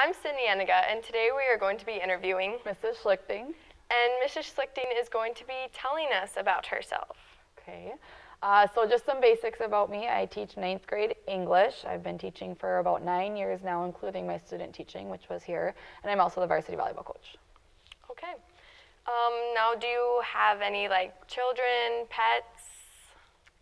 I'm Sydney Eniga, and today we are going to be interviewing Mrs. Schlichting. And Mrs. Schlichting is going to be telling us about herself. Okay. So just some basics about me. I teach 9th grade English. I've been teaching for about 9 years now, including my student teaching, which was here. And I'm also the varsity volleyball coach. Okay. Now, do you have any, children, pets?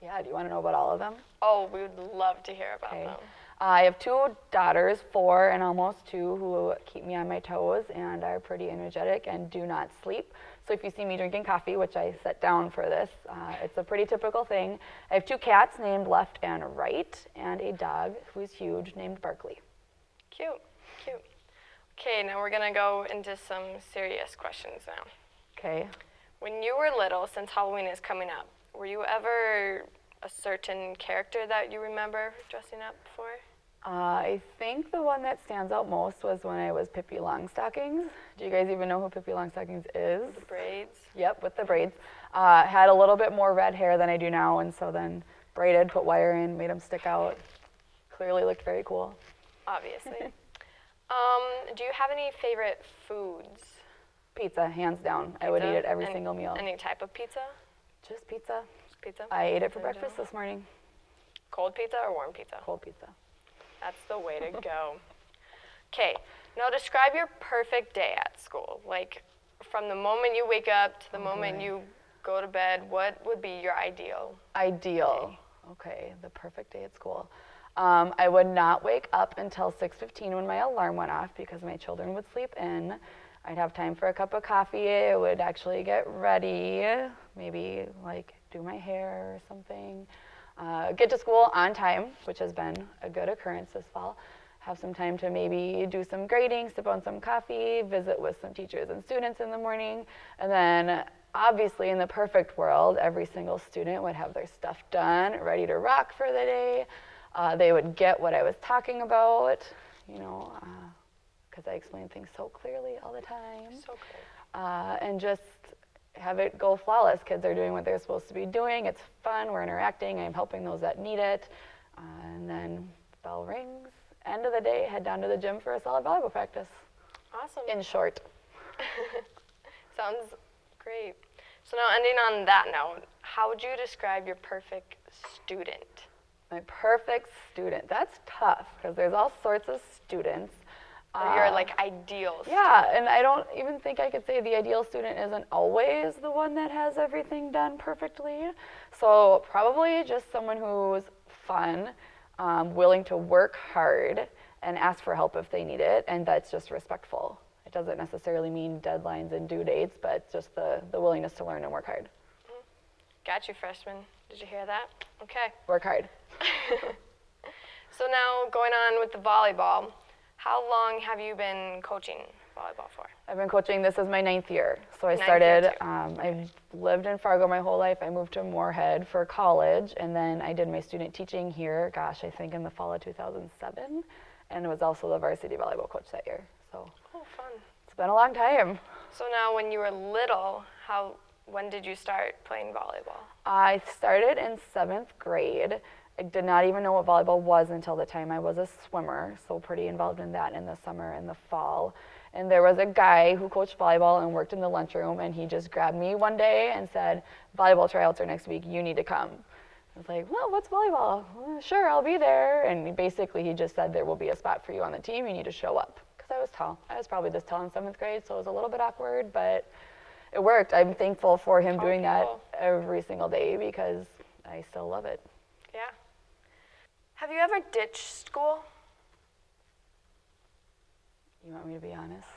Yeah, do you want to know about all of them? Oh, we would love to hear about them. I have 2 daughters, 4 and almost 2, who keep me on my toes and are pretty energetic and do not sleep. So if you see me drinking coffee, which I set down for this, it's a pretty typical thing. I have 2 cats named Left and Right, and a dog who is huge named Barkley. Cute, cute. Okay, now we're gonna go into some serious questions now. Okay. When you were little, since Halloween is coming up, were you ever a certain character that you remember dressing up for? I think the one that stands out most was when I was Pippi Longstockings. Do you guys even know who Pippi Longstockings is? The braids? Yep, with the braids. Had a little bit more red hair than I do now, and so then braided, put wire in, made them stick out. Clearly looked very cool. Obviously. Do you have any favorite foods? Pizza, hands down. I would eat it every single meal. Any type of pizza? Just pizza. Just pizza? I ate it for breakfast this morning. Cold pizza or warm pizza? Cold pizza. That's the way to go. Okay, now describe your perfect day at school. Like, from the moment you wake up to the moment you go to bed, what would be your ideal day? Okay, the perfect day at school. I would not wake up until 6:15 when my alarm went off because my children would sleep in. I'd have time for a cup of coffee. I would actually get ready, maybe do my hair or something. Get to school on time, which has been a good occurrence this fall. Have some time to maybe do some grading, sip on some coffee, visit with some teachers and students in the morning. And then obviously in the perfect world, every single student would have their stuff done, ready to rock for the day. They would get what I was talking about, because I explain things so clearly all the time. So clear. And just have it go flawless. Kids are doing what they're supposed to be doing. It's fun. We're interacting. I'm helping those that need it. And then bell rings. End of the day, head down to the gym for a solid volleyball practice. Awesome. In short. Sounds great. So now, ending on that note, how would you describe your perfect student? My perfect student. That's tough because there's all sorts of students. Or your ideal student. Yeah, and I don't even think I could say the ideal student isn't always the one that has everything done perfectly. So probably just someone who's fun, willing to work hard, and ask for help if they need it, and that's just respectful. It doesn't necessarily mean deadlines and due dates, but just the willingness to learn and work hard. Got you, freshman. Did you hear that? Okay. Work hard. So now, going on with the volleyball, how long have you been coaching volleyball for? I've been coaching, this is my 9th year. So I Ninth started, year I've lived in Fargo my whole life. I moved to Moorhead for college, and then I did my student teaching here, I think in the fall of 2007, and was also the varsity volleyball coach that year. So fun. It's been a long time. So now, when you were little, when did you start playing volleyball? I started in 7th grade. I did not even know what volleyball was until the time I was a swimmer, so pretty involved in that in the summer and the fall. And there was a guy who coached volleyball and worked in the lunchroom, and he just grabbed me one day and said, volleyball tryouts are next week, you need to come. I was like, well, what's volleyball? Well, sure, I'll be there. And basically he just said there will be a spot for you on the team, you need to show up. Because I was tall. I was probably this tall in 7th grade, so it was a little bit awkward, but it worked. I'm thankful for him doing that every single day because I still love it. Yeah. Have you ever ditched school? You want me to be honest?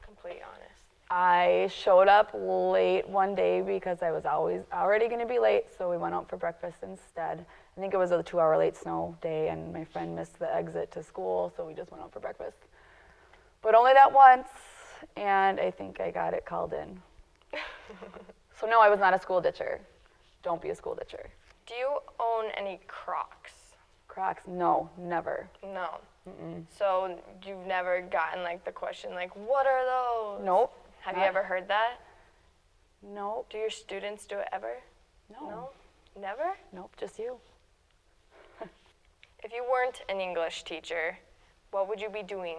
Completely honest. I showed up late one day because I was already going to be late, so we went out for breakfast instead. I think it was a 2-hour late snow day, and my friend missed the exit to school, so we just went out for breakfast. But only that once, and I think I got it called in. So no, I was not a school ditcher. Don't be a school ditcher. Do you own any Crocs? Crocs? No, never. No. Mm-mm. So you've never gotten the question what are those? Nope. Have you ever heard that? Nope. Do your students do it ever? No. Never? Nope, just you. If you weren't an English teacher, what would you be doing?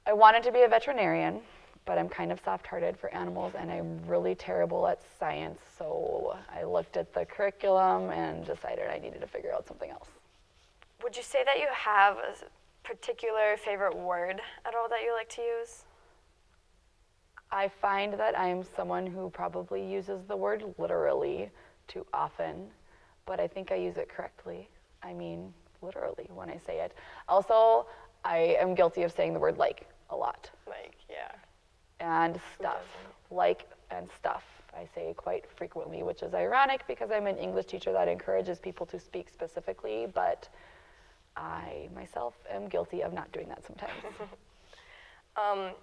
I wanted to be a veterinarian, but I'm kind of soft-hearted for animals, and I'm really terrible at science, so I looked at the curriculum and decided I needed to figure out something else. Would you say that you have a particular favorite word at all that you like to use? I find that I'm someone who probably uses the word literally too often, but I think I use it correctly. I mean, literally when I say it. Also, I am guilty of saying the word like a lot. Like, yeah. And stuff. doesn't? Like and stuff. I say quite frequently, which is ironic because I'm an English teacher that encourages people to speak specifically, but I myself am guilty of not doing that sometimes.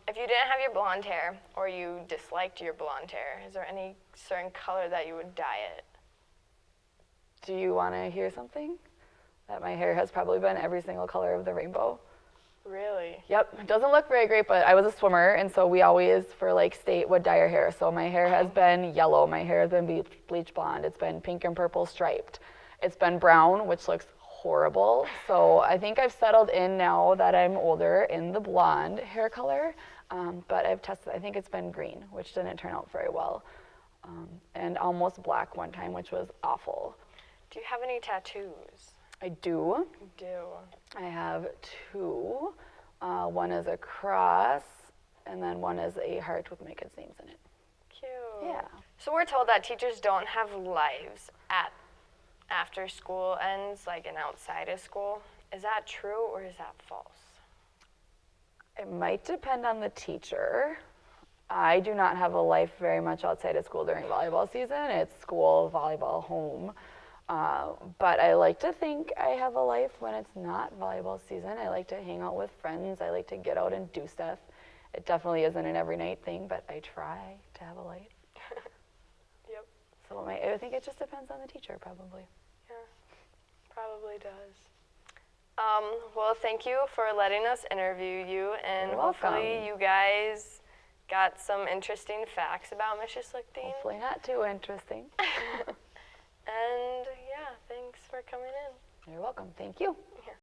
If you didn't have your blonde hair or you disliked your blonde hair, is there any certain color that you would dye it? Do you want to hear something? That my hair has probably been every single color of the rainbow. Really? Yep, it doesn't look very great, but I was a swimmer, and so we always, for like state, would dye our hair. So my hair has been yellow, my hair has been bleach blonde, it's been pink and purple striped. It's been brown, which looks horrible. So I think I've settled in now that I'm older in the blonde hair color, but I've tested, I think it's been green, which didn't turn out very well, and almost black one time, which was awful. Do you have any tattoos? I do. You do. I have two. One is a cross, and then one is a heart with my kids' names in it. Cute. Yeah. So we're told that teachers don't have lives after school ends, like and outside of school. Is that true or is that false? It might depend on the teacher. I do not have a life very much outside of school during volleyball season. It's school, volleyball, home. But I like to think I have a life when it's not volleyball season. I like to hang out with friends. I like to get out and do stuff. It definitely isn't an every night thing, but I try to have a life. Yep. So I think it just depends on the teacher, probably. Yeah, probably does. Well, thank you for letting us interview you, and You're hopefully welcome. you guys got some interesting facts about Mrs. Schlichting. Hopefully not too interesting. And yeah, thanks for coming in. You're welcome. Thank you. Yeah.